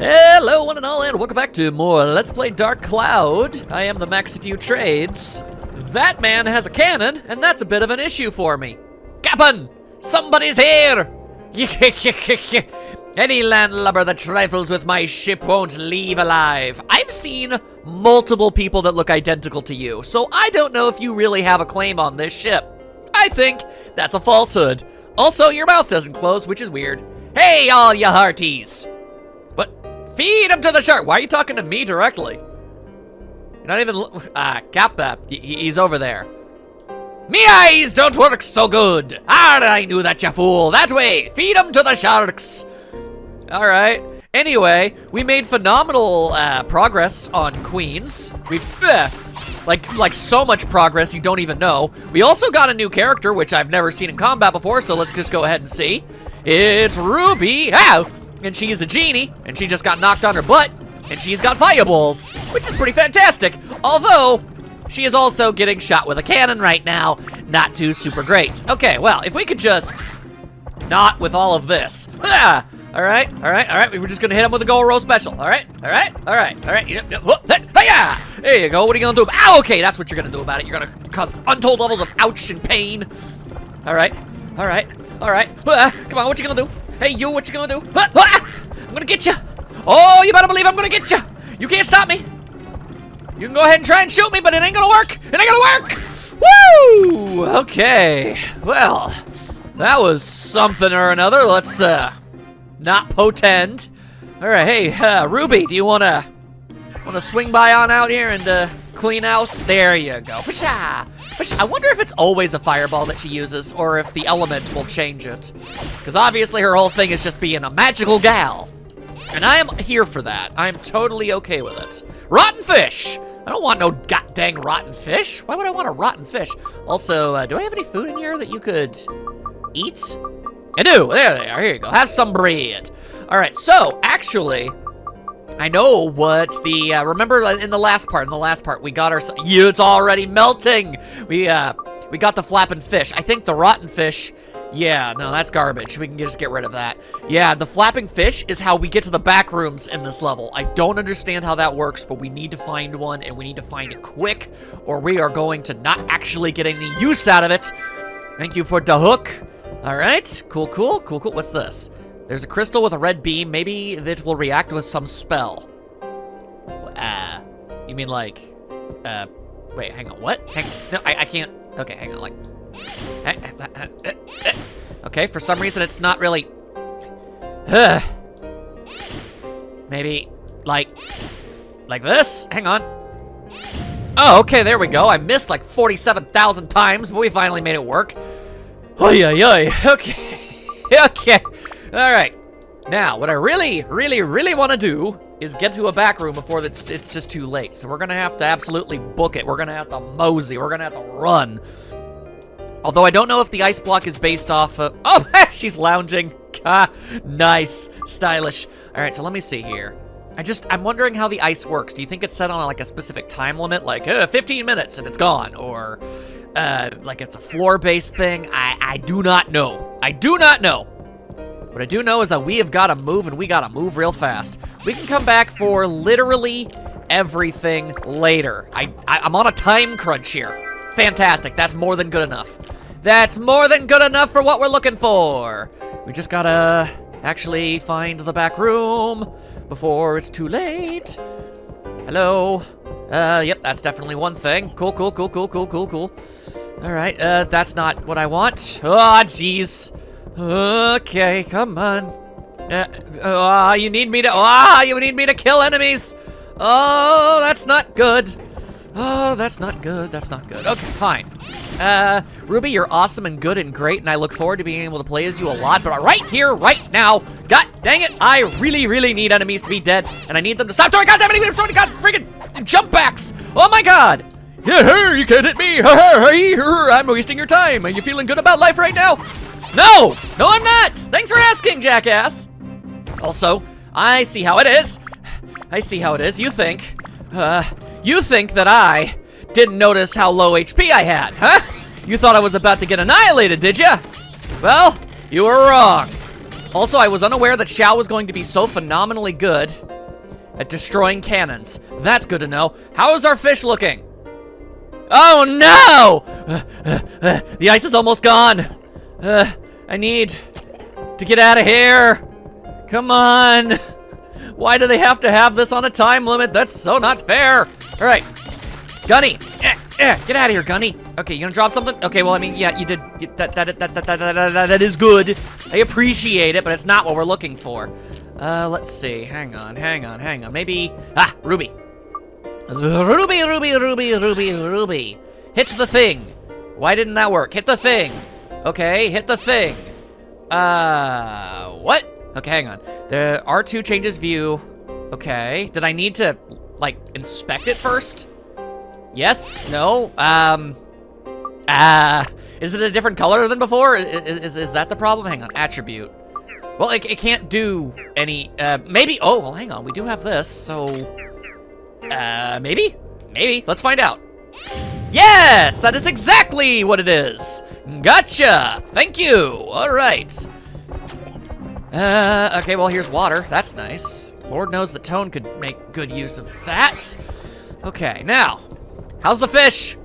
Hello one and all, and welcome back to more Let's Play Dark Cloud. I am the Max Few Trades. That man has a cannon, and that's a bit of an issue for me. Captain! Somebody's here! Any landlubber that trifles with my ship won't leave alive. I've seen multiple people that look identical to you, so I don't know if you really have a claim on this ship. I think that's a falsehood. Also, your mouth doesn't close, which is weird. Hey, all ya hearties! What? Feed him to the shark! Why are you talking to me directly? You're not even... Cap, he's over there. Me eyes don't work so good. I knew that, you fool. That way. Feed him to the sharks. All right. Anyway, we made phenomenal progress on Queens. We've... like so much progress you don't even know. We also got a new character, which I've never seen in combat before, so let's just go ahead and see. It's Ruby. Ow! And she's a genie, and she just got knocked on her butt, and she's got fireballs, which is pretty fantastic. Although, she is also getting shot with a cannon right now. Not too super great. Okay, well, if we could just not with all of this. Ah! All right. We were just gonna hit him with a gold roll special. All right. Yep. Whoop, hiya! There you go. What are you gonna do? Ow, okay, that's what you're gonna do about it. You're gonna cause untold levels of ouch and pain. All right. Come on, what you gonna do? Hey, you, what you gonna do? I'm gonna get you. Oh, you better believe I'm gonna get you. You can't stop me. You can go ahead and try and shoot me, but it ain't gonna work. It ain't gonna work. Woo! Okay. Well, that was something or another. Let's not potend. All right. Hey, Ruby, do you wanna swing by on out here and clean house? There you go. Fasha! I wonder if it's always a fireball that she uses, or if the element will change it. Because obviously her whole thing is just being a magical gal. And I am here for that. I am totally okay with it. Rotten fish! I don't want no god dang rotten fish. Why would I want a rotten fish? Also, do I have any food in here that you could eat? I do. There they are. Here you go. Have some bread. All right, so actually, I know what the, remember in the last part, we got our, it's already melting. We got the flapping fish. I think the rotten fish, yeah, no, that's garbage. We can just get rid of that. Yeah, the flapping fish is how we get to the back rooms in this level. I don't understand how that works, but we need to find one, and we need to find it quick, or we are going to not actually get any use out of it. Thank you for the hook. All right, cool. What's this? There's a crystal with a red beam. Maybe that will react with some spell. You mean like, wait, hang on, what? No, I can't, okay, hang on, like, okay, for some reason it's not really, maybe, like this? Hang on. Oh, okay, there we go. I missed like 47,000 times, but we finally made it work. Oy, okay. All right. Now, what I really want to do is get to a back room before it's just too late. So we're going to have to absolutely book it. We're going to have to mosey. We're going to have to run. Although I don't know if the ice block is based off of... Oh, she's lounging. Nice. Stylish. All right, so let me see here. I'm wondering how the ice works. Do you think it's set on like a specific time limit? Like 15 minutes and it's gone? Or like it's a floor-based thing? I do not know. I do not know. What I do know is that we have got to move, and we got to move real fast. We can come back for literally everything later. I'm on a time crunch here. Fantastic. That's more than good enough. That's more than good enough for what we're looking for. We just got to actually find the back room before it's too late. Hello. Yep, that's definitely one thing. Cool. All right, that's not what I want. Oh, jeez. Okay, come on. You need me to kill enemies. Oh, that's not good. Oh, that's not good. Okay, fine. Ruby, you're awesome and good and great, and I look forward to being able to play as you a lot, but right here, right now, god dang it, I really need enemies to be dead, and I need them to stop throwing goddamn enemies in front of god freaking jump backs. Oh my god. Yeah, you can't hit me. I'm wasting your time. Are you feeling good about life right now? No, I'm not. Thanks for asking, jackass. Also, I see how it is. You think that I didn't notice how low HP I had, huh? You thought I was about to get annihilated, did ya? Well, you were wrong. Also, I was unaware that Xiao was going to be so phenomenally good at destroying cannons. That's good to know. How is our fish looking? Oh no! The ice is almost gone. I need to get out of here. Come on. Why do they have to have this on a time limit? That's so not fair. All right, Gunny, get out of here, Gunny. Okay, you gonna drop something? Okay, well, I mean, yeah, you did. That is good. I appreciate it, but it's not what we're looking for. Let's see. Hang on. Maybe, Ruby. Ruby. Hit the thing. Why didn't that work? Hit the thing. Okay, hit the thing. What? Okay, hang on. The R2 changes view. Okay, did I need to, like, inspect it first? Yes? No? Is it a different color than before? Is that the problem? Hang on, attribute. Well, it can't do any, maybe, oh, well, hang on, we do have this, so, maybe? Maybe, let's find out. Yes, that is exactly what it is. Gotcha, thank you, all right. Okay, well, here's water, that's nice. Lord knows that Tone could make good use of that. Okay, now, how's the fish?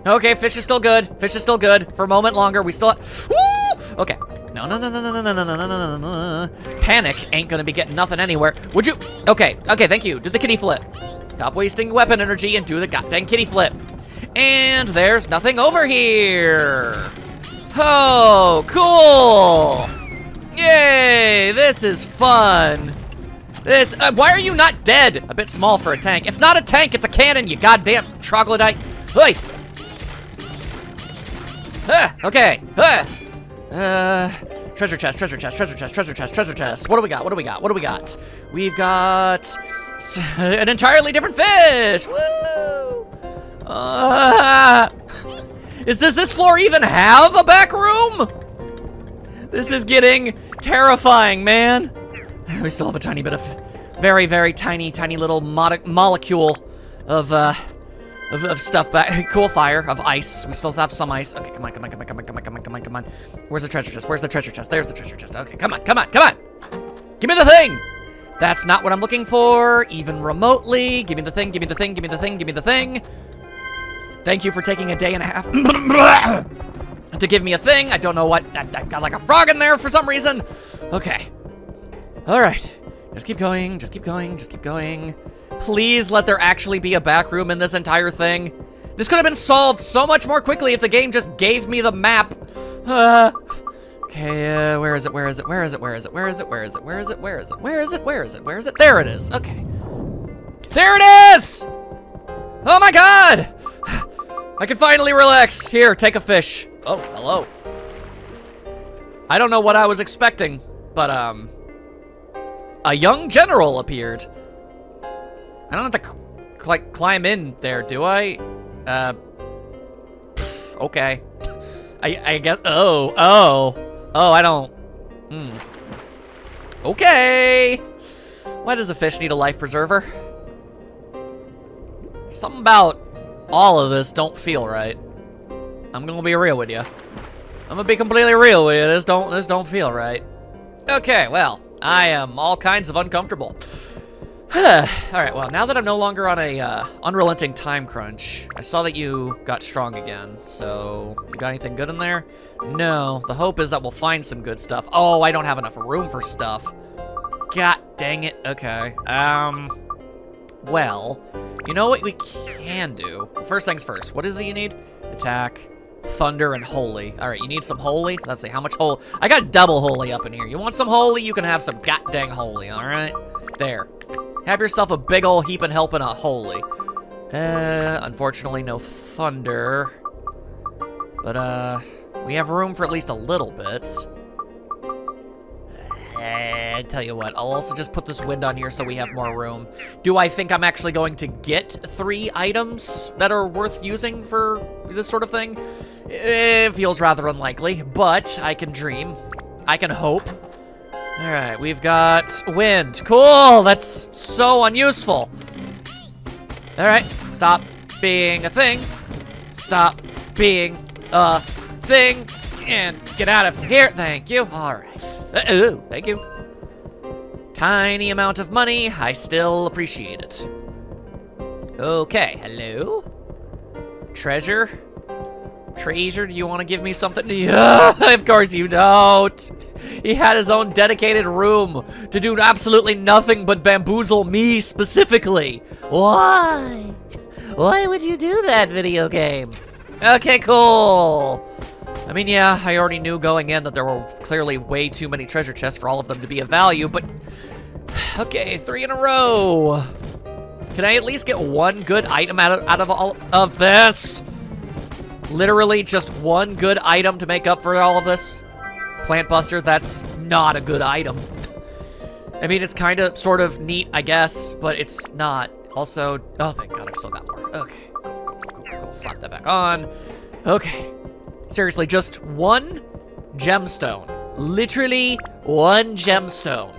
Okay, fish is still good. Fish is still good. For a moment longer, we still. Woo! Okay. No. Panic ain't gonna be getting nothing anywhere. Would you? Okay. Thank you. Do the kitty flip. Stop wasting weapon energy and do the goddamn kitty flip. And there's nothing over here. Oh, cool! Yay! This is fun. This. Why are you not dead? A bit small for a tank. It's not a tank. It's a cannon. You goddamn troglodyte. Hey. Okay. Treasure chest. What do we got? We've got an entirely different fish. Woo! Does this floor even have a back room? This is getting terrifying, man. We still have a tiny bit of very, very tiny little molecule of stuff back. Cool fire of ice. We still have some ice. Okay, come on. Where's the treasure chest? There's the treasure chest. Okay, come on. Give me the thing. That's not what I'm looking for, even remotely. Give me the thing. Thank you for taking a day and a half to give me a thing. I don't know what. I got like a frog in there for some reason. Okay. All right. Just keep going. Please let there actually be a back room in this entire thing. This could have been solved so much more quickly if the game just gave me the map. Okay, where is it? There it is. Okay. There it is! Oh my god! I can finally relax. Here, take a fish. Oh, hello. I don't know what I was expecting, but, a young general appeared. I don't have to, like, climb in there, do I? Okay. I guess, oh, I don't, Okay. Why does a fish need a life preserver? Something about all of this don't feel right. I'm gonna be real with you. I'm gonna be completely real with you. This don't feel right. Okay, well, I am all kinds of uncomfortable. Alright, well, now that I'm no longer on a unrelenting time crunch, I saw that you got strong again, so you got anything good in there? No, the hope is that we'll find some good stuff. Oh, I don't have enough room for stuff. God dang it. Okay, well, you know what we can do? First things first, what is it you need? Attack, thunder, and holy. Alright, you need some holy? Let's see, how much holy? I got double holy up in here. You want some holy? You can have some god dang holy, alright? There. Have yourself a big ol' heap and helping a holy. Unfortunately, no thunder. But, we have room for at least a little bit. I tell you what, I'll also just put this wind on here so we have more room. Do I think I'm actually going to get 3 items that are worth using for this sort of thing? It feels rather unlikely, but I can dream. I can hope. All right, we've got wind. Cool, that's so unuseful. All right, stop being a thing. Stop being a thing. And get out of here, thank you. All right, ooh, thank you. tiny amount of money, I still appreciate it. Okay, hello? Treasure? Treasure, do you want to give me something? Yeah, of course you don't. He had his own dedicated room to do absolutely nothing but bamboozle me specifically. Why? Why would you do that, video game? Okay, cool. I mean, yeah, I already knew going in that there were clearly way too many treasure chests for all of them to be of value, but... Okay, 3 in a row. Can I at least get one good item out of all of this? Literally just one good item to make up for all of this? Plant Buster, that's not a good item. I mean, it's kind of, sort of neat, I guess, but it's not. Also, oh, thank God, I've still got more. Okay, cool. Slap that back on. Okay. Seriously, just one gemstone. Literally one gemstone.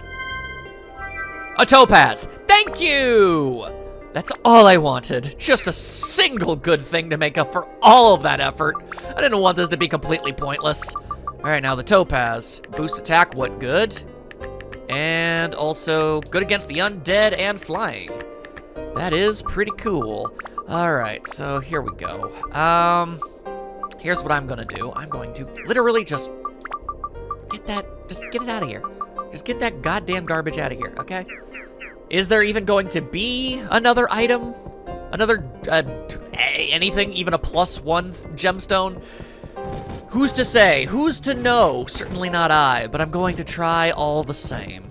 A topaz. Thank you! That's all I wanted. Just a single good thing to make up for all of that effort. I didn't want this to be completely pointless. All right, now the topaz. Boost attack, what good? And also good against the undead and flying. That is pretty cool. All right, so here we go. Here's what I'm gonna do. I'm going to literally just get it out of here. Just get that goddamn garbage out of here, okay? Is there even going to be another item? Another, anything, even a +1 gemstone? Who's to say? Who's to know? Certainly not I, but I'm going to try all the same.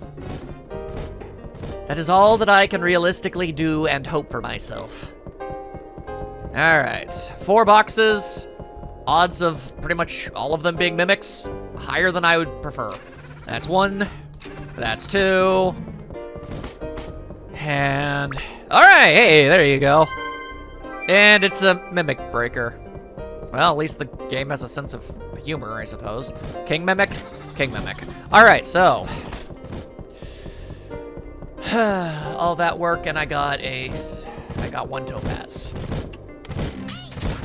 That is all that I can realistically do and hope for myself. All right, 4 boxes. Odds of pretty much all of them being mimics, higher than I would prefer. That's 1, that's 2. And, all right, hey, there you go. And it's a Mimic Breaker. Well, at least the game has a sense of humor, I suppose. King Mimic? King Mimic. All right, so. All that work, and I got 1 topaz.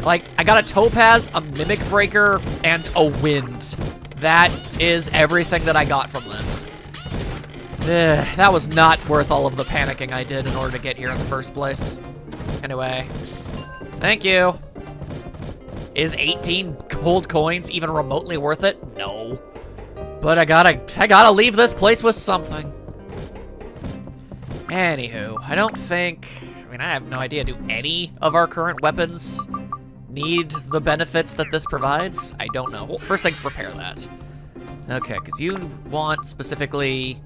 Like, I got a topaz, a Mimic Breaker, and a wind. That is everything that I got from this. That was not worth all of the panicking I did in order to get here in the first place. Anyway, thank you. Is 18 gold coins even remotely worth it? No. But I gotta leave this place with something. Anywho, I have no idea, do any of our current weapons need the benefits that this provides? I don't know. Well, first things prepare that. Okay, because you want specifically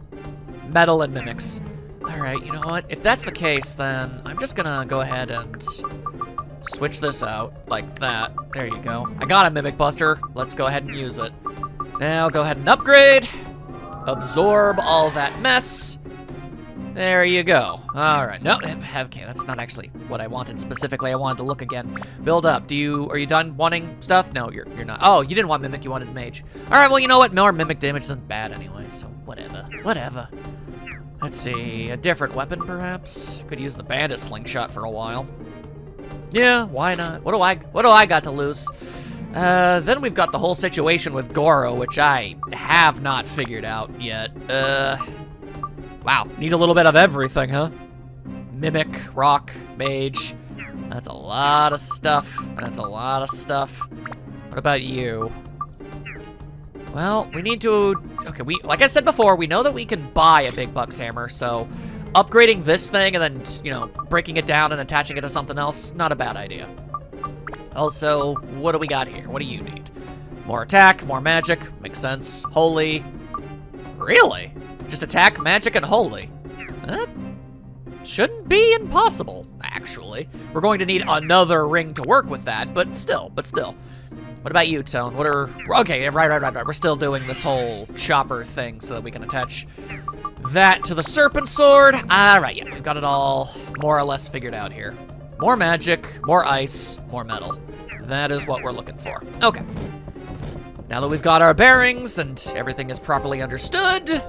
metal and mimics. All right, you know what? If that's the case, then I'm just gonna go ahead and switch this out like that. There you go. I got a Mimic Buster. Let's go ahead and use it. Now go ahead and upgrade. Absorb all that mess. There you go. All right. No, okay, that's not actually what I wanted specifically. I wanted to look again. Build up. Are you done wanting stuff? No, you're not. Oh, you didn't want Mimic, you wanted Mage. All right, well, you know what? More Mimic damage isn't bad anyway, so whatever. Let's see, a different weapon perhaps? Could use the Bandit Slingshot for a while. Yeah, why not? What do I got to lose? Then we've got the whole situation with Goro, which I have not figured out yet. Wow, need a little bit of everything, huh? Mimic, Rock, Mage. That's a lot of stuff. What about you? Well, we need to, okay, like I said before, we know that we can buy a Big Bucks Hammer, so upgrading this thing and then, breaking it down and attaching it to something else, not a bad idea. Also, what do we got here? What do you need? More attack, more magic, makes sense. Holy. Really? Just attack, magic, and holy. That shouldn't be impossible, actually. We're going to need another ring to work with that, but still. What about you, Tone? Okay, right. We're still doing this whole chopper thing so that we can attach that to the Serpent Sword. All right, yeah, we've got it all more or less figured out here. More magic, more ice, more metal. That is what we're looking for. Okay. Now that we've got our bearings and everything is properly understood,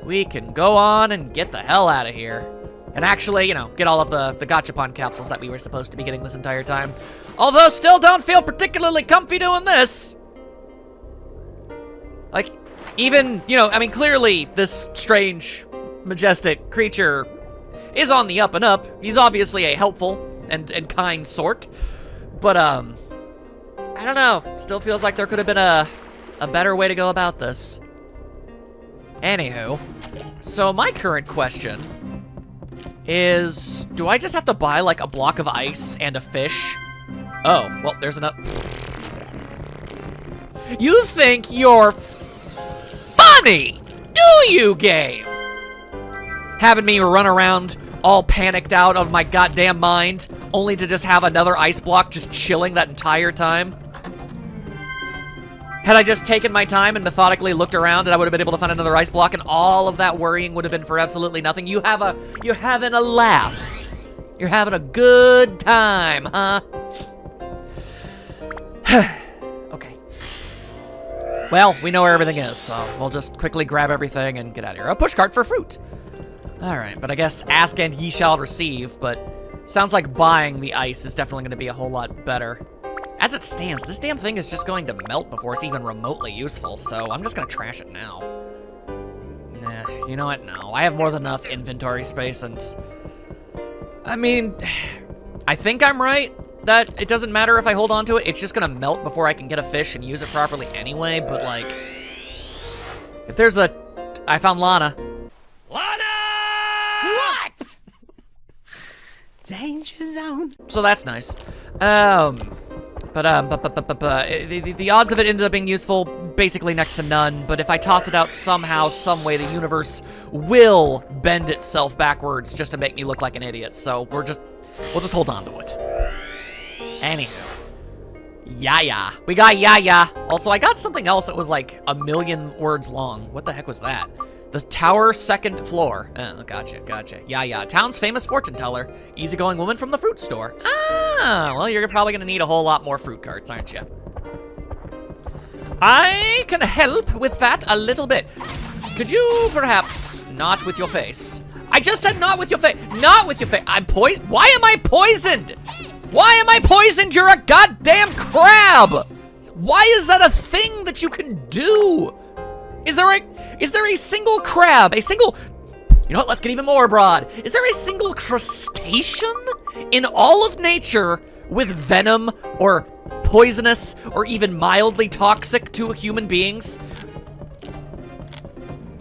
we can go on and get the hell out of here. And actually, get all of the Gachapon capsules that we were supposed to be getting this entire time. Although still don't feel particularly comfy doing this. Like, even, you know, I mean, clearly this strange, majestic creature is on the up and up. He's obviously a helpful and kind sort. But, I don't know. Still feels like there could have been a better way to go about this. Anywho, so my current question is, do I just have to buy, like, a block of ice and a fish? Oh, well, there's enough. You think you're funny, do you, game? Having me run around all panicked out of my goddamn mind, only to just have another ice block just chilling that entire time? Had I just taken my time and methodically looked around, and I would have been able to find another ice block, and all of that worrying would have been for absolutely nothing. You're having a laugh. You're having a good time, huh? Okay. Well, we know where everything is, so we'll just quickly grab everything and get out of here. A pushcart for fruit. All right, but I guess ask and ye shall receive, but sounds like buying the ice is definitely going to be a whole lot better. As it stands, this damn thing is just going to melt before it's even remotely useful, so I'm just going to trash it now. Nah, you know what? No, I have more than enough inventory space, and I mean, I think I'm right that it doesn't matter if I hold on to it. It's just going to melt before I can get a fish and use it properly anyway, but like, if there's a... I found Lana. Lana! What? Danger zone. So that's nice. The odds of it ended up being useful, basically next to none, but if I toss it out somehow, some way, the universe will bend itself backwards just to make me look like an idiot, so we'll just hold on to it. Anywho. Yaya. We got Yaya. Also, I got something else that was like 1,000,000 words long. What the heck was that? The tower, 2nd floor. Oh, gotcha. Yaya. Town's famous fortune teller. Easygoing woman from the fruit store. Ah, well, you're probably gonna need a whole lot more fruit carts, aren't you? I can help with that a little bit. Could you perhaps not with your face? I just said not with your face. Not with your face. Why am I poisoned? Why am I poisoned? You're a goddamn crab. Why is that a thing that you can do? Is there a single crab, you know what, let's get even more broad. Is there a single crustacean in all of nature with venom or poisonous or even mildly toxic to human beings?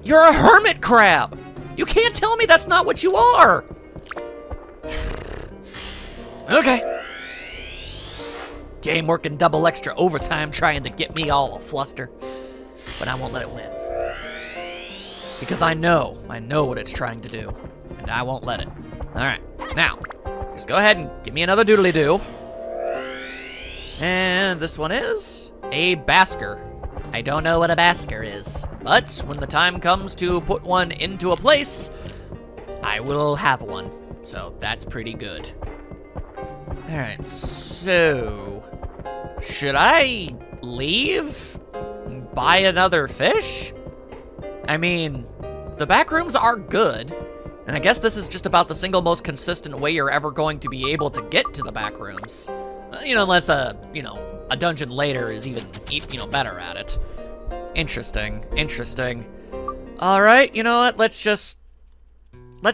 You're a hermit crab. You can't tell me that's not what you are. Okay. Game working double extra overtime trying to get me all a fluster. But I won't let it win. Because I know what it's trying to do. And I won't let it. Alright, now, just go ahead and give me another doodly-doo. And this one is a basker. I don't know what a basker is, but when the time comes to put one into a place, I will have one. So that's pretty good. Alright, so should I leave? Buy another fish? I mean, the back rooms are good, and I guess this is just about the single most consistent way you're ever going to be able to get to the back rooms. You know, unless a dungeon later is even, better at it. Interesting. All right, you know what? Let's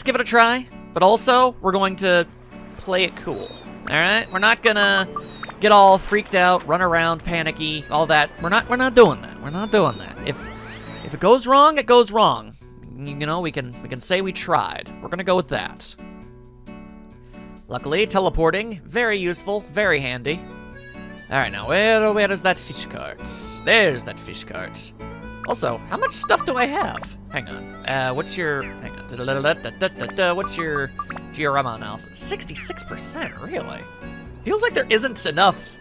give it a try, but also we're going to play it cool. All right, we're not gonna get all freaked out, run around, panicky, all that. We're not doing that. We're not doing that. If it goes wrong, it goes wrong. You know, we can say we tried. We're gonna go with that. Luckily, teleporting, very useful, very handy. All right, now where is that fish cart? There's that fish cart. Also, how much stuff do I have? Hang on. What's your diorama analysis? 66%, really? Feels like there isn't enough,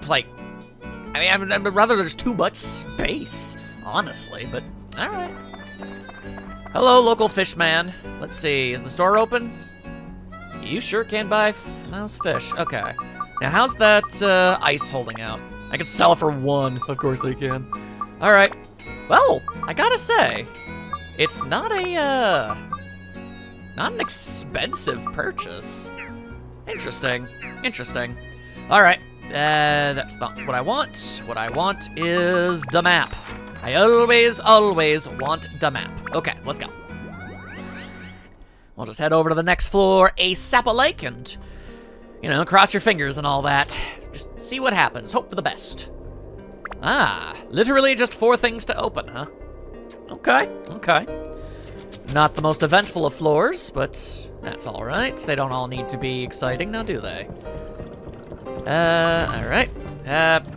like, I mean, rather there's too much space, honestly, but all right. Hello, local fish man. Let's see, is the store open? You sure can buy mouse fish. Okay. Now, how's that ice holding out? I can sell it for 1. Of course I can. All right. Well, I gotta say, it's not an expensive purchase. Interesting. All right. That's not what I want. What I want is the map. I always, always want the map. Okay, let's go. We'll just head over to the next floor ASAP-alike and, you know, cross your fingers and all that. Just see what happens. Hope for the best. Ah, literally just 4 things to open, huh? Okay, okay. Not the most eventful of floors, but that's all right. They don't all need to be exciting, now do they? All right.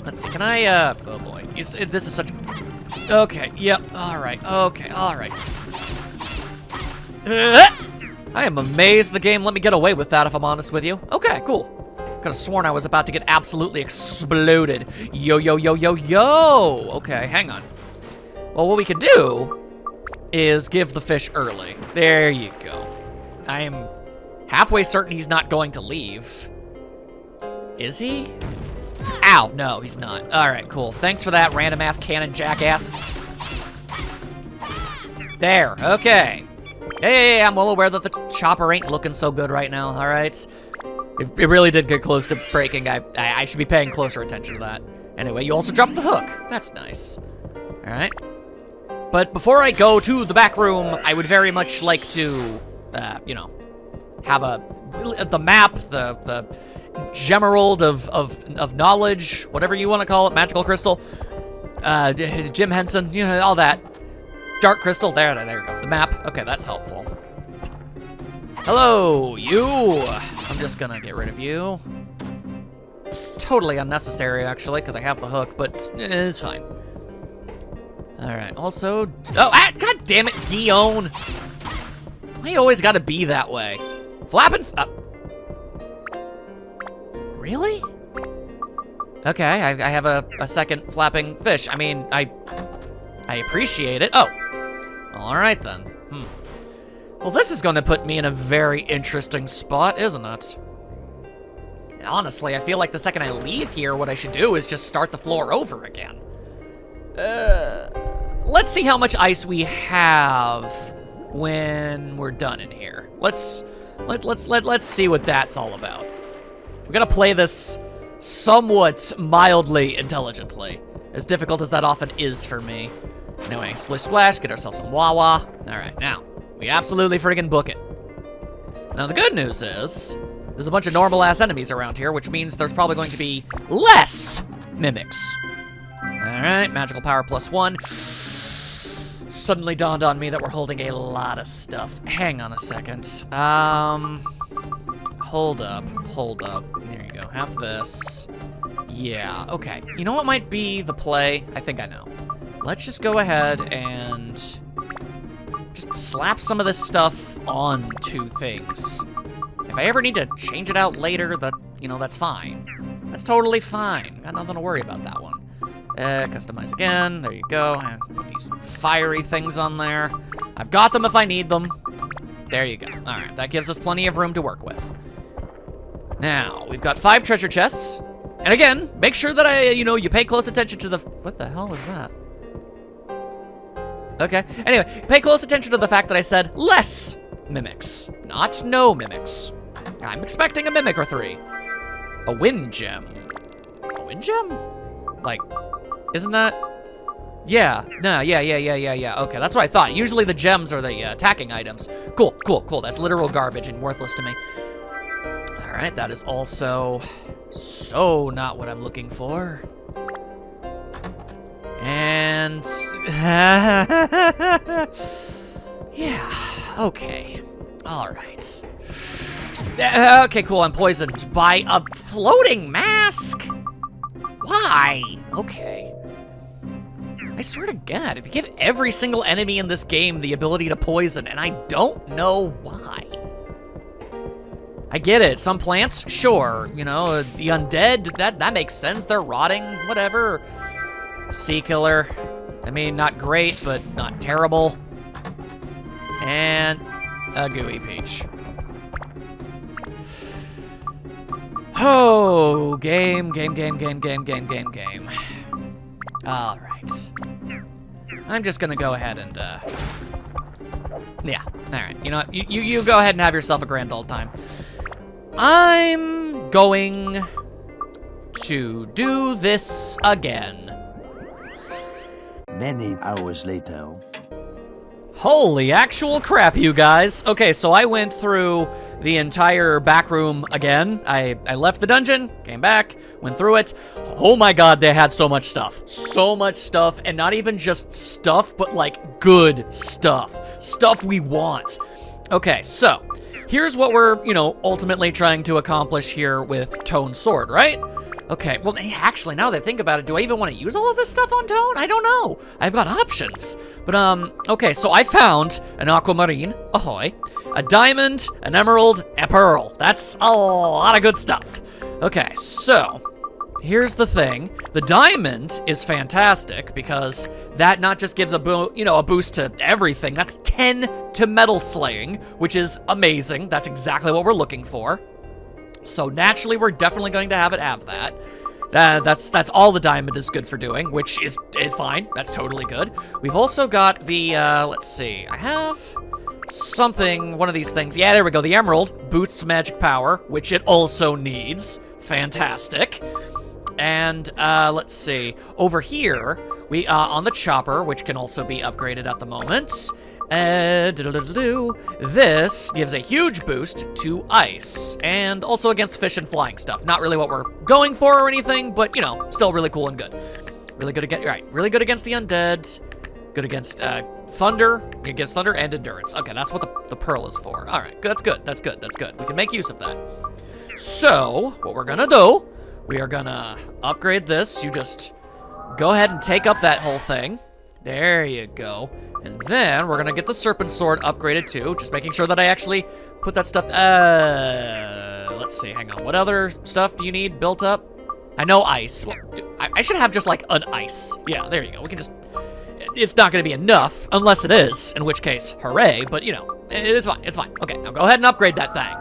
Let's see, can I, oh boy. This is such, okay, yep, all right, okay, all right. I am amazed the game let me get away with that, if I'm honest with you. Okay, cool. Could have sworn I was about to get absolutely exploded. Yo, yo, yo, yo, yo! Okay, hang on. Well, what we could do is give the fish early. There you go. I am halfway certain he's not going to leave. Is he? Ow, no, he's not. All right, cool. Thanks for that, random-ass cannon jackass. There, okay. Hey, I'm well aware that the chopper ain't looking so good right now, all right? It really did get close to breaking. I should be paying closer attention to that. Anyway, you also dropped the hook. That's nice. All right. But before I go to the back room, I would very much like to, you know, have the map, the gemerald of knowledge, whatever you want to call it, magical crystal, Jim Henson, you know, all that. Dark crystal, there we go. The map, okay, that's helpful. Hello, you. I'm just gonna get rid of you. Totally unnecessary, actually, because I have the hook, but it's fine. All right, also, oh, god damn it, Guillaume. Why you always gotta be that way? Flapping, really? Okay, I have a second flapping fish. I mean, I appreciate it. Oh, all right then. Well, this is gonna put me in a very interesting spot, isn't it? Honestly, I feel like the second I leave here, what I should do is just start the floor over again. Let's see how much ice we have when we're done in here. Let's see what that's all about. We're gonna play this somewhat mildly intelligently, as difficult as that often is for me. Anyway, splish splash, get ourselves some Wawa. All right, now we absolutely friggin' book it. Now the good news is there's a bunch of normal ass enemies around here, which means there's probably going to be less mimics. All right, magical power +1. Suddenly dawned on me that we're holding a lot of stuff. Hang on a second. Hold up. There you go, have this. Yeah, okay. You know what might be the play? I think I know. Let's just go ahead and just slap some of this stuff onto things. If I ever need to change it out later, that's fine. That's totally fine. Got nothing to worry about that one. Customize again. There you go. Put these fiery things on there. I've got them if I need them. There you go. All right, that gives us plenty of room to work with. Now, we've got 5 treasure chests. And again, make sure that you pay close attention to the... What the hell was that? Okay. Anyway, pay close attention to the fact that I said less mimics, not no mimics. I'm expecting a mimic or 3. A wind gem. A wind gem? Like, isn't that... Yeah. No, yeah. Okay, that's what I thought. Usually the gems are the attacking items. Cool. That's literal garbage and worthless to me. All right, that is also so not what I'm looking for. And... yeah, okay. All right. Okay, cool, I'm poisoned by a floating mask? Why? Okay. I swear to God, they give every single enemy in this game the ability to poison, and I don't know why. I get it, some plants, sure, the undead, that makes sense, they're rotting, whatever. Sea killer, I mean, not great, but not terrible. And a gooey peach. Oh, game. All right. I'm just gonna go ahead and, yeah, all right. You know what, you go ahead and have yourself a grand old time. I'm going to do this again. Many hours later. Holy actual crap, you guys. Okay, so I went through the entire back room again. I left the dungeon, came back, went through it. Oh my god, they had so much stuff. So much stuff, and not even just stuff, but like good stuff. Stuff we want. Okay, so here's what we're, ultimately trying to accomplish here with Tone Sword, right? Okay, well, actually, now that I think about it, do I even want to use all of this stuff on Tone? I don't know. I've got options. But, okay, so I found an aquamarine, ahoy, a diamond, an emerald, a pearl. That's a lot of good stuff. Okay, so here's the thing. The diamond is fantastic because that not just gives a boost to everything. That's 10 to metal slaying, which is amazing. That's exactly what we're looking for. So naturally, we're definitely going to have that. That's all the diamond is good for doing, which is fine. That's totally good. We've also got the, let's see. I have something, one of these things. Yeah, there we go. The emerald boosts magic power, which it also needs. Fantastic. And, let's see. Over here, we, on the chopper, which can also be upgraded at the moment. This gives a huge boost to ice, and also against fish and flying stuff. Not really what we're going for or anything, but, still really cool and good. Really good against the undead. Good against, thunder. Against thunder and endurance. Okay, that's what the pearl is for. All right, that's good. We can make use of that. So, what we're gonna do, we are gonna upgrade this. You just go ahead and take up that whole thing. There you go. And then we're gonna get the serpent sword upgraded too, just making sure that I actually put that stuff, let's see, hang on. What other stuff do you need built up? I know ice. Well, I should have just like an ice. Yeah, there you go. We can just, it's not gonna be enough unless it is, in which case, hooray, but it's fine. Okay, now go ahead and upgrade that thing.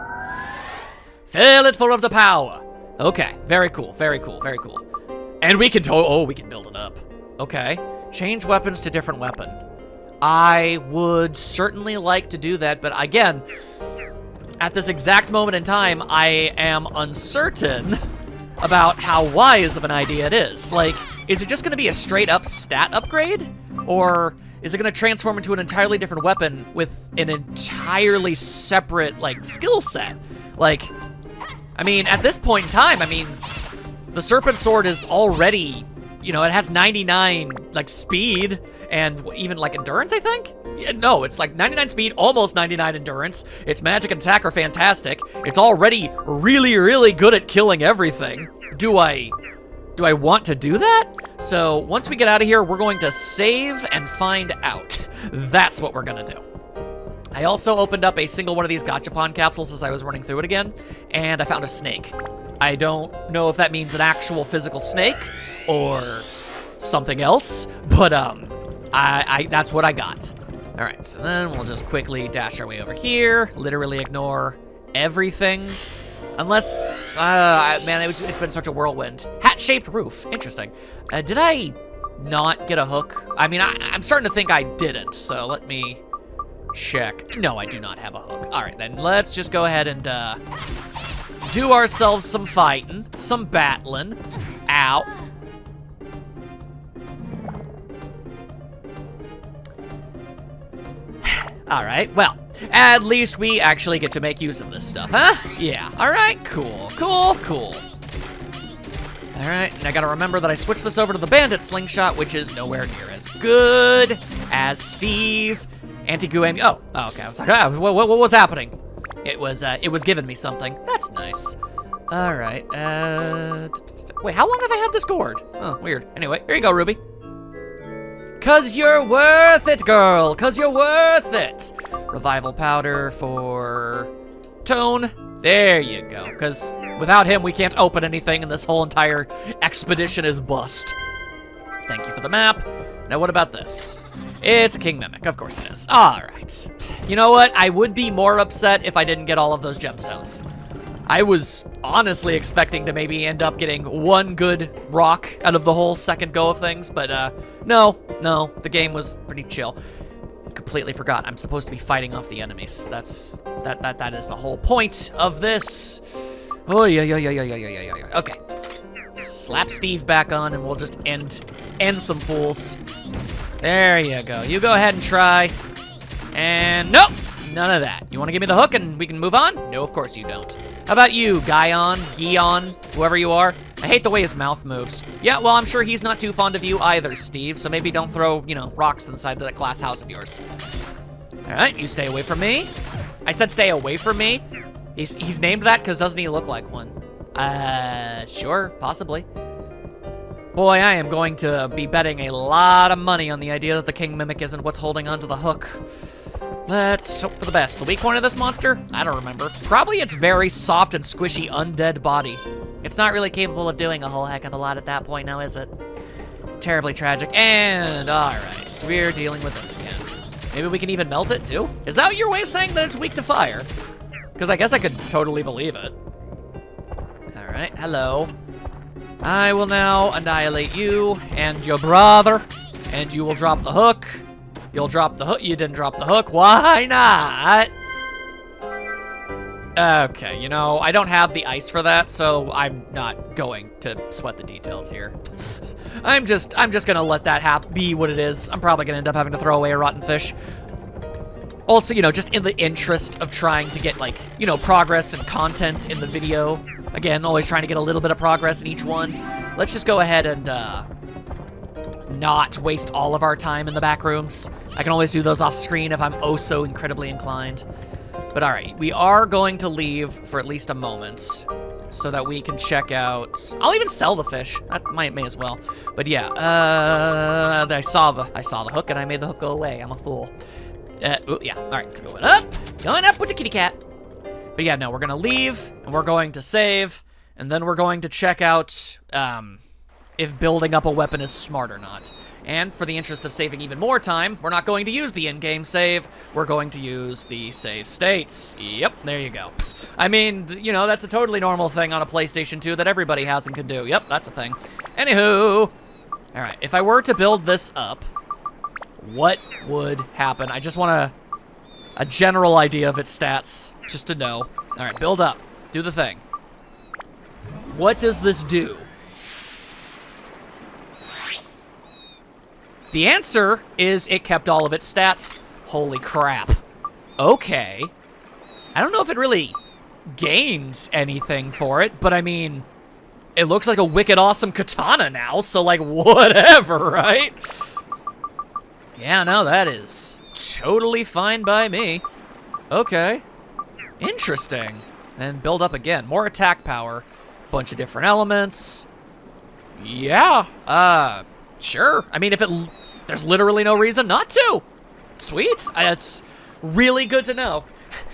Fill it full of the power. Okay, very cool. And we can, we can build it up. Okay, change weapons to different weapon. I would certainly like to do that, but again, at this exact moment in time, I am uncertain about how wise of an idea it is. Like, is it just gonna be a straight up stat upgrade? Or is it gonna transform into an entirely different weapon with an entirely separate, like, skill set? Like, I mean, at this point in time, the serpent sword is already, it has 99, like, speed, and even, like, endurance, I think? Yeah, no, it's, like, 99 speed, almost 99 endurance. Its magic and attack are fantastic. It's already really, really good at killing everything. Do I want to do that? So, once we get out of here, we're going to save and find out. That's what we're gonna do. I also opened up a single one of these Gachapon capsules as I was running through it again, and I found a snake. I don't know if that means an actual physical snake or something else, but that's what I got. All right, so then we'll just quickly dash our way over here, literally ignore everything. Unless, man, it's been such a whirlwind. Hat-shaped roof, interesting. Did I not get a hook? I'm starting to think I didn't, so let me check. No, I do not have a hook. All right, then let's just go ahead and do ourselves some fighting, some battling. Ow. All right, well, at least we actually get to make use of this stuff, huh? Yeah, all right, cool. All right, and I gotta remember that I switched this over to the bandit slingshot, which is nowhere near as good as Steve. Anti-goo aim. Oh, okay. I was like, what was happening? It was giving me something. That's nice. All right. Wait, how long have I had this gourd? Oh, weird. Anyway, here you go, Ruby. 'Cause you're worth it, girl. 'Cause you're worth it. Revival powder for Tone. There you go. 'Cause without him, we can't open anything, and this whole entire expedition is bust. Thank you for the map. Now, what about this? It's a king mimic. Of course it is. All right. You know what? I would be more upset if I didn't get all of those gemstones. I was honestly expecting to maybe end up getting one good rock out of the whole second go of things, but no, the game was pretty chill. Completely forgot. I'm supposed to be fighting off the enemies. That is the whole point of this. Oh yeah. Okay. Just slap Steve back on, and we'll just end some fools. There you go. You go ahead and try. And nope, none of that. You want to give me the hook and we can move on? No, of course you don't. How about you, Gion, whoever you are? I hate the way his mouth moves. Yeah, well, I'm sure he's not too fond of you either, Steve, so maybe don't throw, you know, rocks inside that glass house of yours. All right, you stay away from me. I said stay away from me. He's named that because doesn't he look like one? Sure, possibly. Boy, I am going to be betting a lot of money on the idea that the King Mimic isn't what's holding onto the hook. Let's hope for the best. The weak point of this monster? I don't remember. Probably its very soft and squishy undead body. It's not really capable of doing a whole heck of a lot at that point now, is it? Terribly tragic. And, alright, so we're dealing with this again. Maybe we can even melt it, too? Is that your way of saying that it's weak to fire? Because I guess I could totally believe it. Alright, hello. I will now annihilate you and your brother, and you will drop the hook. You'll drop the hook. You didn't drop the hook. Why not? Okay, you know, I don't have the ice for that, so I'm not going to sweat the details here. I'm just gonna let that be what it is. I'm probably gonna end up having to throw away a rotten fish. Also, you know, just in the interest of trying to get, like, you know, progress and content in the video. Again, always trying to get a little bit of progress in each one. Let's just go ahead and not waste all of our time in the back rooms. I can always do those off screen if I'm oh so incredibly inclined. But all right, we are going to leave for at least a moment so that we can check out. I'll even sell the fish. That may as well. But yeah, I saw the hook and I made the hook go away. I'm a fool. Ooh, yeah. All right, going up with the kitty cat. But yeah, no, we're gonna leave and we're going to save, and then we're going to check out if building up a weapon is smart or not. And for the interest of saving even more time, we're not going to use the in-game save. We're going to use the save states. Yep, there you go. I mean, you know, that's a totally normal thing on a PlayStation 2 that everybody has and can do. Yep, that's a thing. Anywho, all right, if I were to build this up, what would happen? I just want a general idea of its stats, just to know. All right, build up. Do the thing. What does this do? The answer is it kept all of its stats. Holy crap. Okay. I don't know if it really gained anything for it, but I mean, it looks like a wicked awesome katana now, so like whatever, right? Yeah, no, that is totally fine by me. Okay. Interesting. And build up again. More attack power. Bunch of different elements. Yeah. Sure. I mean, there's literally no reason not to. Sweet. It's really good to know.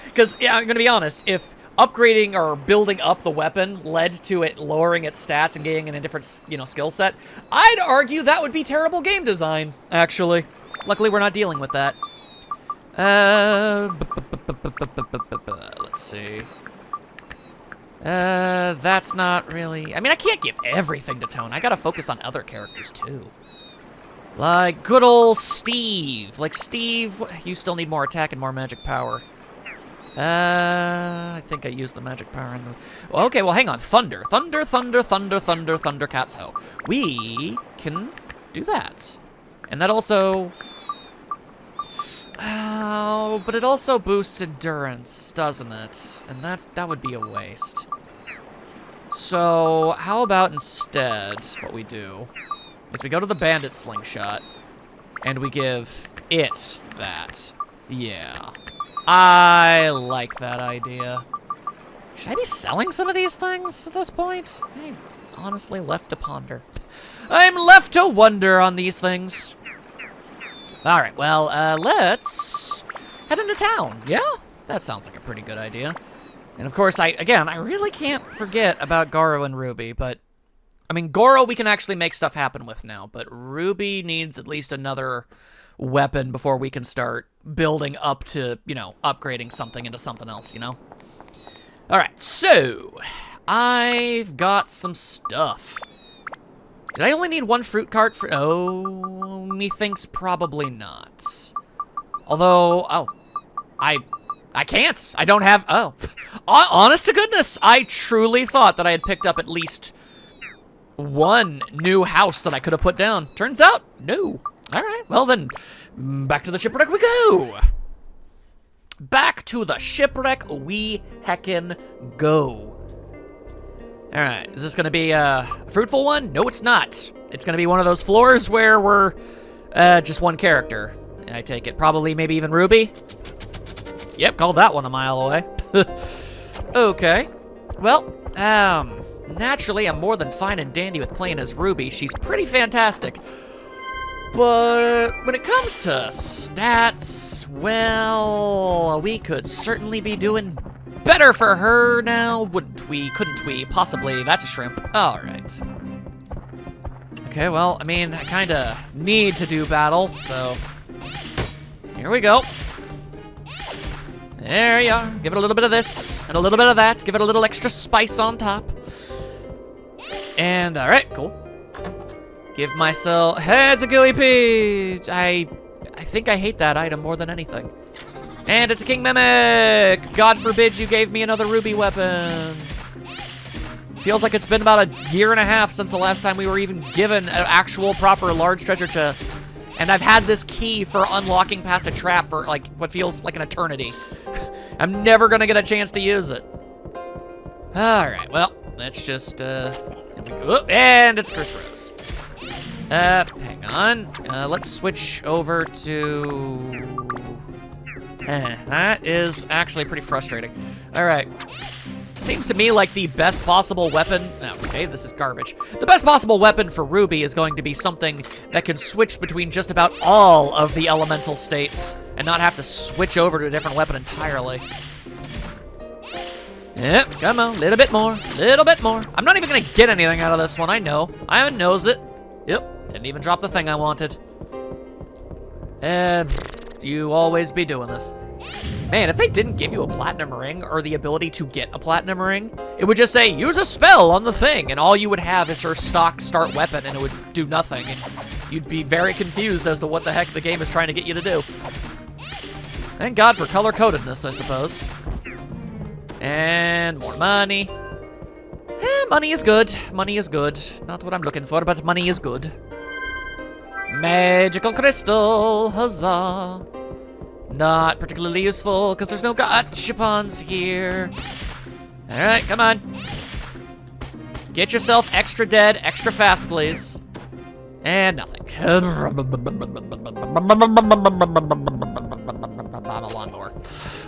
Because, yeah, I'm going to be honest. If upgrading or building up the weapon led to it lowering its stats and getting in a different, you know, skill set, I'd argue that would be terrible game design, actually. Luckily, we're not dealing with that. Let's see. That's not really... I mean, I can't give everything to Tone. I gotta focus on other characters, too. Like good old Steve. Like, Steve, you still need more attack and more magic power. I think I used the magic power in the... Well, okay, well, hang on. Thunder. Thunder, thunder, thunder, thunder, thunder, cats ho. We can do that. And that also... Oh, but it also boosts endurance, doesn't it? And that would be a waste. So, how about instead, what we do is we go to the bandit slingshot, and we give it that. Yeah. I like that idea. Should I be selling some of these things at this point? I'm honestly left to ponder. I'm left to wonder on these things. All right, well, let's head into town. Yeah, that sounds like a pretty good idea. And of course, I really can't forget about Goro and Ruby, but I mean, Goro we can actually make stuff happen with now, but Ruby needs at least another weapon before we can start building up to, you know, upgrading something into something else, you know? All right, so I've got some stuff. Did I only need one fruit cart for... Oh, methinks probably not. Although, oh, I can't. I don't have... Oh, honest to goodness, I truly thought that I had picked up at least one new house that I could have put down. Turns out, no. All right, well then, back to the shipwreck we go. Back to the shipwreck we heckin' go. All right, is this gonna be a fruitful one? No, it's not. It's gonna be one of those floors where we're just one character. I take it. Probably, maybe even Ruby. Yep, called that one a mile away. Okay. Well, naturally, I'm more than fine and dandy with playing as Ruby. She's pretty fantastic. But when it comes to stats, well, we could certainly be doing better for her now, wouldn't we? Couldn't we? Possibly. That's a shrimp. All right. Okay, well, I mean, I kind of need to do battle, so here we go. There you are. Give it a little bit of this and a little bit of that. Give it a little extra spice on top. And all right, cool. Give myself heads a gooey peach. I think I hate that item more than anything. And it's a king mimic. God forbid you gave me another ruby weapon. Feels like it's been about a year and a half since the last time we were even given an actual proper large treasure chest. And I've had this key for unlocking past a trap for like what feels like an eternity. I'm never gonna get a chance to use it. All right, well, let's just, here we go. And it's Cursed Rose. Hang on. Let's switch over to... that is actually pretty frustrating. All right. Seems to me like the best possible weapon... Okay, this is garbage. The best possible weapon for Ruby is going to be something that can switch between just about all of the elemental states and not have to switch over to a different weapon entirely. Yep, come on, little bit more, little bit more. I'm not even gonna get anything out of this one, I know. I knows it. Yep, didn't even drop the thing I wanted. You always be doing this. Man, if they didn't give you a platinum ring or the ability to get a platinum ring, it would just say, use a spell on the thing, and all you would have is her stock start weapon, and it would do nothing, and you'd be very confused as to what the heck the game is trying to get you to do. Thank God for color-codedness, I suppose. And more money. Money is good. Money is good. Not what I'm looking for, but money is good. Magical crystal, huzzah. Not particularly useful, because there's no gachapons here. All right, come on. Get yourself extra dead, extra fast, please. And nothing. I'm a lawnmower.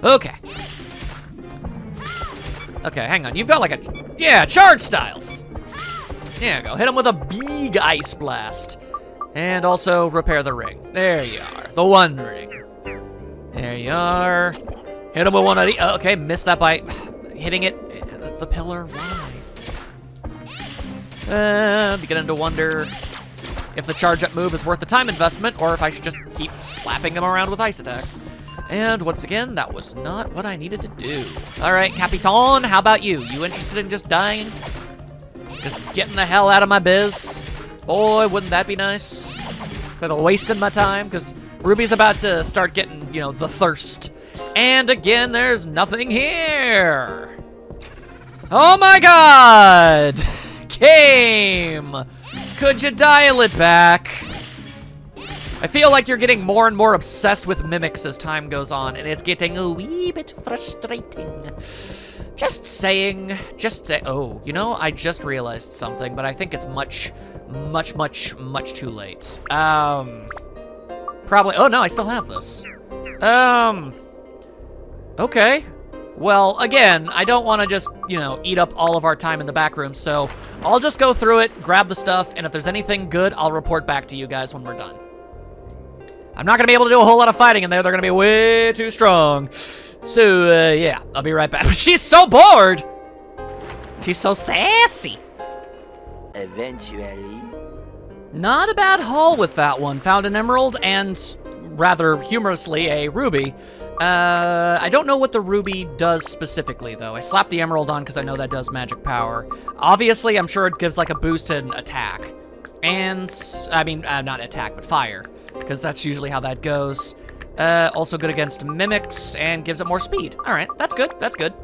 Okay. Okay, hang on. You've got like a... Yeah, charge styles. There you go. Hit him with a big ice blast. And also repair the ring. There you are. The one ring. There you are. Hit him with one of the... Okay, missed that by hitting it. The pillar. Why? Beginning to wonder if the charge up move is worth the time investment or if I should just keep slapping him around with ice attacks. And once again, that was not what I needed to do. All right, Capitan, how about you? You interested in just dying? Just getting the hell out of my biz? Boy, wouldn't that be nice? Instead of wasting my time, because Ruby's about to start getting, you know, the thirst. And again, there's nothing here. Oh my God! Game! Could you dial it back? I feel like you're getting more and more obsessed with mimics as time goes on, and it's getting a wee bit frustrating. Just saying, oh, you know, I just realized something, but I think it's much too late. Probably, oh no, I still have this. Okay. Well, again, I don't want to just, you know, eat up all of our time in the back room, so I'll just go through it, grab the stuff, and if there's anything good, I'll report back to you guys when we're done. I'm not gonna be able to do a whole lot of fighting in there. They're gonna be way too strong. So, yeah, I'll be right back. She's so bored! She's so sassy. Eventually. Not a bad haul with that one. Found an emerald and, rather humorously, a ruby. I don't know what the ruby does specifically, though. I slapped the emerald on because I know that does magic power. Obviously, I'm sure it gives, like, a boost in attack. And, I mean, not attack, but fire. Because that's usually how that goes. Also good against mimics and gives it more speed. All right, that's good, that's good.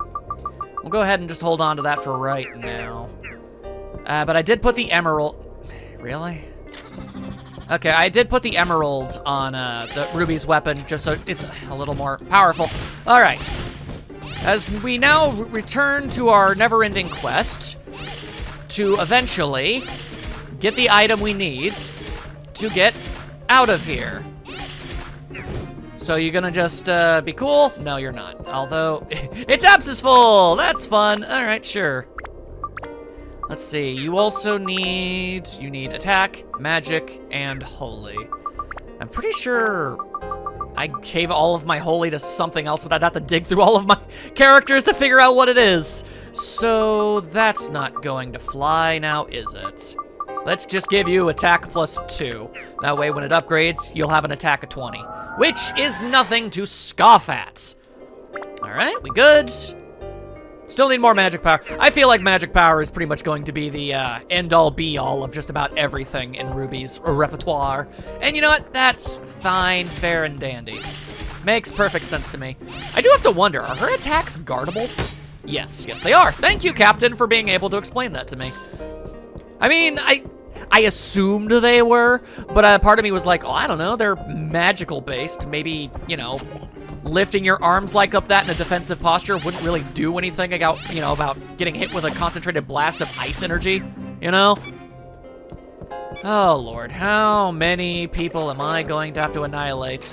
We'll go ahead and just hold on to that for right now. But I did put the emerald... Really? Okay, I did put the emerald on the Ruby's weapon just so it's a little more powerful. All right. As we now return to our never-ending quest to eventually get the item we need to get out of here. So you're gonna just be cool? No, you're not. Although, it's Abscess full! That's fun. All right, sure. Let's see, you also need attack, magic, and holy. I'm pretty sure I gave all of my holy to something else, but I'd have to dig through all of my characters to figure out what it is. So that's not going to fly now, is it? Let's just give you attack +2. That way when it upgrades, you'll have an attack of 20, which is nothing to scoff at. All right, we good? Still need more magic power. I feel like magic power is pretty much going to be the end-all be-all of just about everything in Ruby's repertoire. And you know what? That's fine, fair, and dandy. Makes perfect sense to me. I do have to wonder, are her attacks guardable? Yes, yes they are. Thank you, Captain, for being able to explain that to me. I mean, I assumed they were, but part of me was like, oh, I don't know, they're magical-based. Maybe, you know, lifting your arms like up that in a defensive posture wouldn't really do anything about getting hit with a concentrated blast of ice energy, you know? Oh, Lord, how many people am I going to have to annihilate?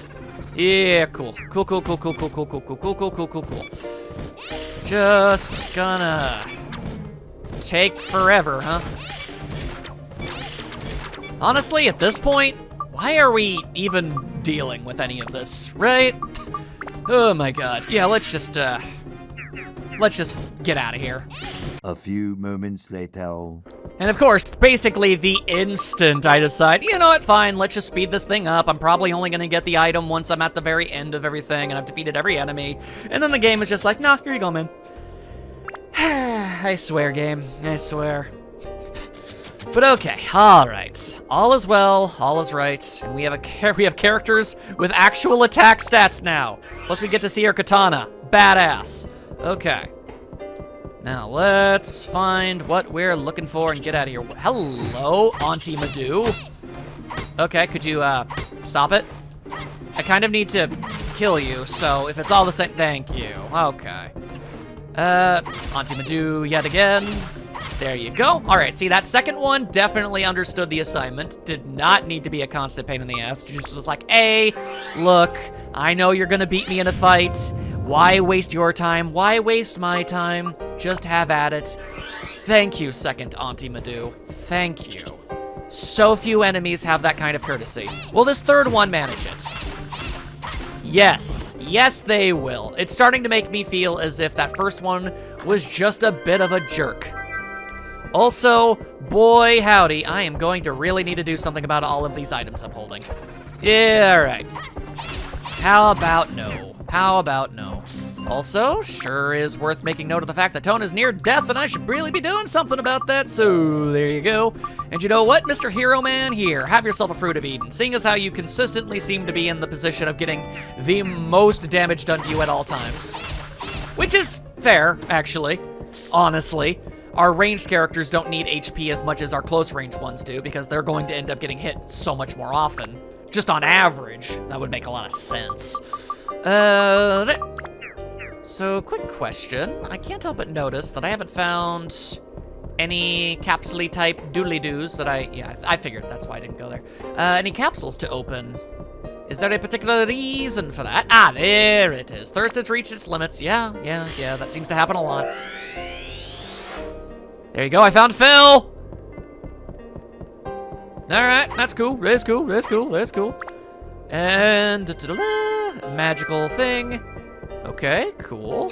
Yeah, cool. Cool. Just gonna take forever, huh? Honestly, at this point, why are we even dealing with any of this, right? Oh my god. Yeah, let's just get out of here. A few moments later. And of course, basically the instant I decide, you know what, fine, let's just speed this thing up. I'm probably only gonna get the item once I'm at the very end of everything and I've defeated every enemy. And then the game is just like, nah, here you go, man. I swear, game, I swear. But okay, all right. All is well, all is right, and we have characters with actual attack stats now. Plus we get to see our katana. Badass. Okay. Now let's find what we're looking for and get out of here. Hello, Auntie Madu. Okay, could you stop it? I kind of need to kill you, so if it's all the same, thank you. Okay. Auntie Madu yet again. There you go. All right, see, that second one definitely understood the assignment. Did not need to be a constant pain in the ass. Just was like, hey, look, I know you're gonna beat me in a fight. Why waste your time? Why waste my time? Just have at it. Thank you, second Auntie Madu. Thank you. So few enemies have that kind of courtesy. Will this third one manage it? Yes. Yes, they will. It's starting to make me feel as if that first one was just a bit of a jerk. Also, boy howdy, I am going to really need to do something about all of these items I'm holding. Yeah, all right. How about no? How about no? Also, sure is worth making note of the fact that Tone is near death and I should really be doing something about that, so there you go. And you know what, Mr. Hero Man? Here, have yourself a Fruit of Eden, seeing as how you consistently seem to be in the position of getting the most damage done to you at all times. Which is fair, actually, honestly. Our ranged characters don't need HP as much as our close range ones do because they're going to end up getting hit so much more often. Just on average, that would make a lot of sense. So, quick question. I can't help but notice that I haven't found any capsule type doodly-doos that I figured that's why I didn't go there. Any capsules to open. Is there a particular reason for that? Ah, there it is. Thirst has reached its limits. Yeah, that seems to happen a lot. There you go, I found Phil! Alright, that's cool, that's cool. And magical thing. Okay, cool.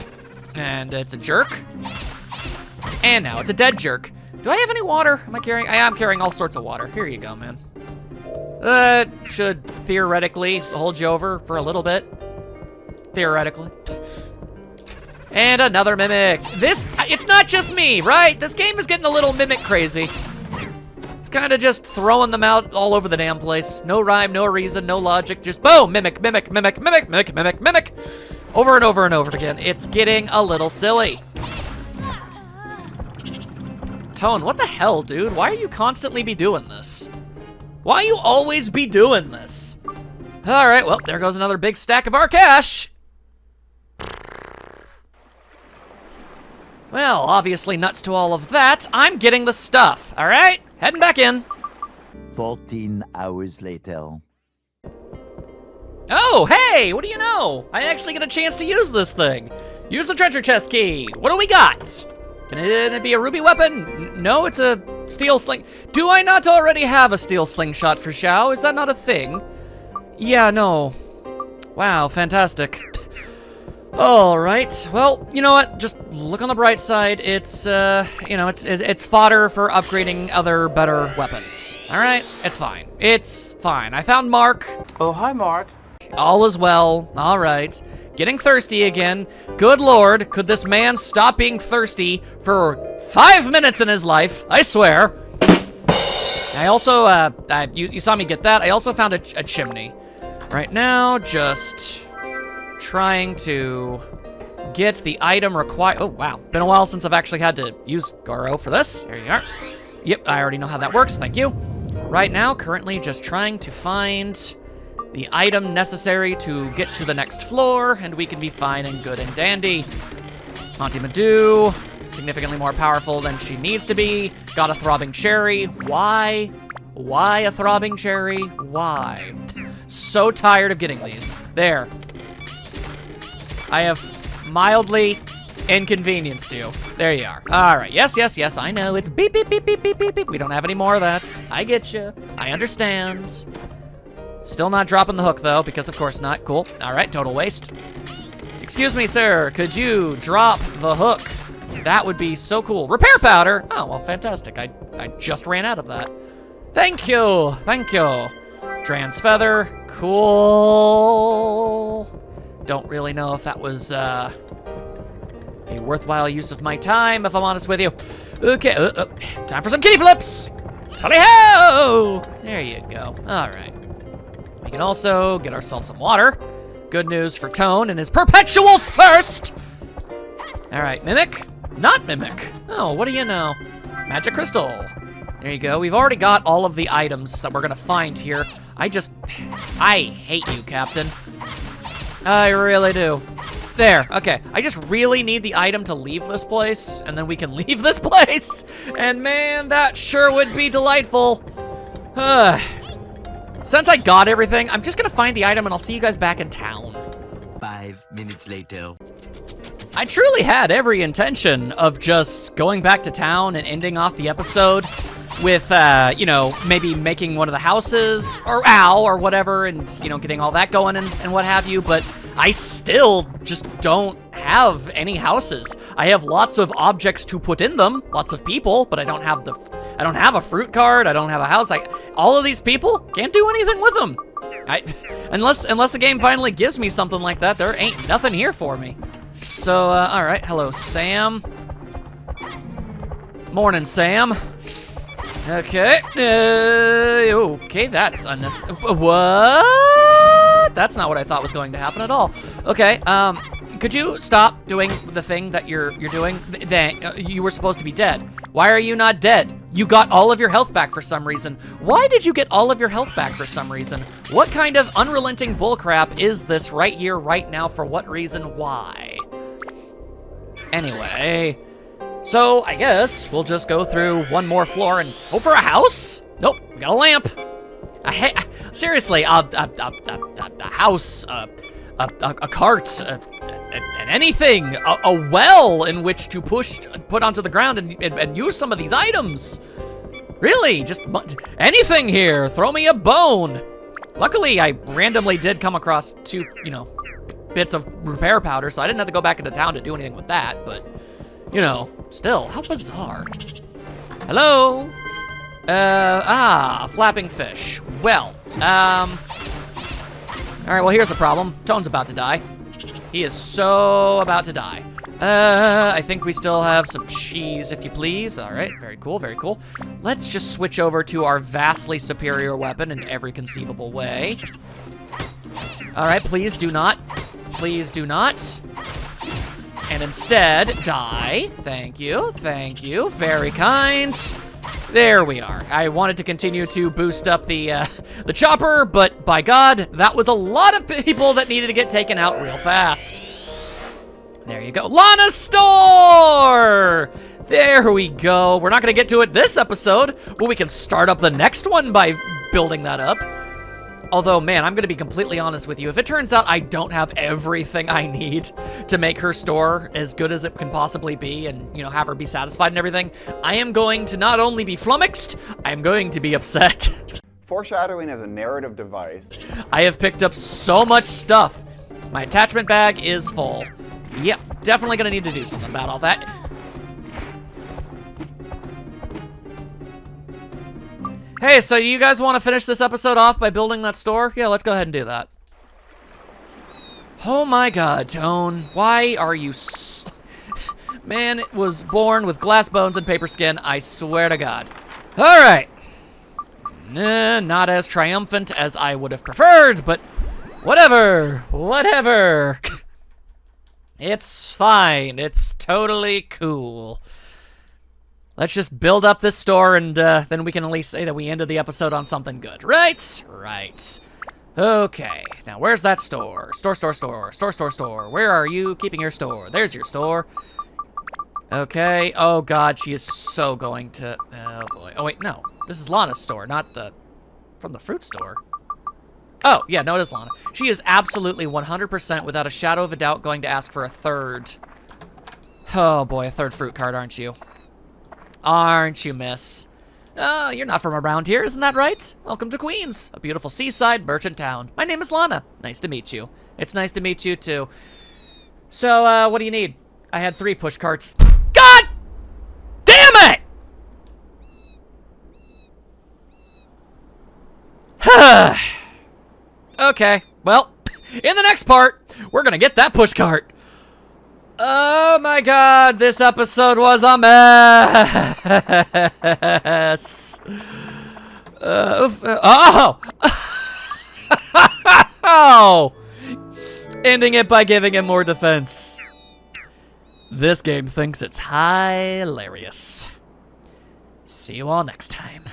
And it's a jerk. And now it's a dead jerk. Do I have any water? Am I carrying? I am carrying all sorts of water. Here you go, man. That should theoretically hold you over for a little bit. Theoretically. And another mimic. It's not just me, right? This game is getting a little mimic crazy. It's kind of just throwing them out all over the damn place. No rhyme, no reason, no logic, just boom, mimic. Over and over and over again. It's getting a little silly. Tone, what the hell, dude? Why are you constantly be doing this? Why you always be doing this? All right, well, there goes another big stack of our cash. Well, obviously nuts to all of that. I'm getting the stuff, all right? Heading back in. 14 hours later. Oh, hey, what do you know? I actually get a chance to use this thing. Use the treasure chest key. What do we got? Can it be a ruby weapon? No, it's a steel sling. Do I not already have a steel slingshot for Xiao? Is that not a thing? Yeah, no. Wow, fantastic. All right, well, you know what? Just look on the bright side. It's, you know, it's fodder for upgrading other better weapons. All right, it's fine. It's fine. I found Mark. Oh, hi, Mark. All is well. All right. Getting thirsty again. Good Lord, could this man stop being thirsty for 5 minutes in his life? I swear. I also, you saw me get that. I also found a chimney. Right now, just trying to get the item required. Oh, wow. Been a while since I've actually had to use Goro for this. There you are. Yep, I already know how that works. Thank you. Right now, currently just trying to find the item necessary to get to the next floor, and we can be fine and good and dandy. Auntie Madu, significantly more powerful than she needs to be. Got a throbbing cherry. Why? Why a throbbing cherry? Why? So tired of getting these. There. I have mildly inconvenienced you. There you are. All right. Yes, yes, yes. I know. It's beep, beep, beep, beep, beep, beep, beep. We don't have any more of that. I get you. I understand. Still not dropping the hook, though, because of course not. Cool. All right, total waste. Excuse me, sir. Could you drop the hook? That would be so cool. Repair powder. Oh, well, fantastic. I just ran out of that. Thank you. Thank you. Dran's feather. Cool. Don't really know if that was a worthwhile use of my time, if I'm honest with you. Okay, time for some kitty flips. Tally-ho! There you go. All right. We can also get ourselves some water. Good news for Tone and his perpetual thirst. All right, Mimic. Not Mimic. Oh, what do you know? Magic Crystal. There you go. We've already got all of the items that we're gonna find here. I hate you, Captain. I really do. There, okay. I just really need the item to leave this place, and then we can leave this place. And man, that sure would be delightful. Since I got everything, I'm just gonna find the item and I'll see you guys back in town. 5 minutes later. I truly had every intention of just going back to town and ending off the episode with, you know, maybe making one of the houses, or ow, or whatever, and, you know, getting all that going and what have you, but I still just don't have any houses. I have lots of objects to put in them, lots of people, but I don't have a fruit card, I don't have a house. All of these people can't do anything with them. Unless the game finally gives me something like that, there ain't nothing here for me. So, all right, hello, Sam. Morning, Sam. Okay, okay, that's unnecessary. What? That's not what I thought was going to happen at all. Okay, could you stop doing the thing that you're doing? You were supposed to be dead. Why are you not dead? You got all of your health back for some reason. Why did you get all of your health back for some reason? What kind of unrelenting bullcrap is this right here, right now? For what reason? Why? Anyway, so I guess we'll just go through one more floor and hope for a house? Nope, we got a lamp. Seriously, a house, a cart, and anything, a well in which to put onto the ground and use some of these items. Really, just anything here. Throw me a bone. Luckily, I randomly did come across 2, you know, bits of repair powder, so I didn't have to go back into town to do anything with that, but, you know, still, how bizarre. Hello? A flapping fish. Well, all right, well, here's the problem. Tone's about to die. He is so about to die. I think we still have some cheese, if you please. All right, very cool, very cool. Let's just switch over to our vastly superior weapon in every conceivable way. All right, please do not. Please do not. And instead, die. Thank you, very kind. There we are. I wanted to continue to boost up the chopper, but by God, that was a lot of people that needed to get taken out real fast. There you go. Lana's store! There we go. We're not going to get to it this episode, but we can start up the next one by building that up. Although, man, I'm going to be completely honest with you. If it turns out I don't have everything I need to make her store as good as it can possibly be and, you know, have her be satisfied and everything, I am going to not only be flummoxed, I am going to be upset. Foreshadowing is a narrative device. I have picked up so much stuff. My attachment bag is full. Yep, definitely going to need to do something about all that. Hey, so you guys want to finish this episode off by building that store? Yeah, let's go ahead and do that. Oh my God, Tone. Why are you Man, it was born with glass bones and paper skin, I swear to God. All right. Not as triumphant as I would have preferred, but whatever. Whatever. It's fine. It's totally cool. Let's just build up this store, and then we can at least say that we ended the episode on something good. Right? Right. Okay. Now, where's that store? Store. Where are you keeping your store? There's your store. Okay. Oh, God, she is so going to... Oh, boy. Oh, wait, no. This is Lana's store, not the... From the fruit store. Oh, yeah, no, it is Lana. She is absolutely 100% without a shadow of a doubt going to ask for a third... Oh, boy, a third fruit card, aren't you? Aren't you, miss? Oh, you're not from around here, isn't that right? Welcome to Queens, a beautiful seaside merchant town. My name is Lana. Nice to meet you. It's nice to meet you, too. So, what do you need? I had 3 push carts. God damn it! Okay, well, in the next part, we're gonna get that push cart. Oh my God, this episode was a mess. Oh! Ending it by giving him more defense. This game thinks it's hilarious. See you all next time.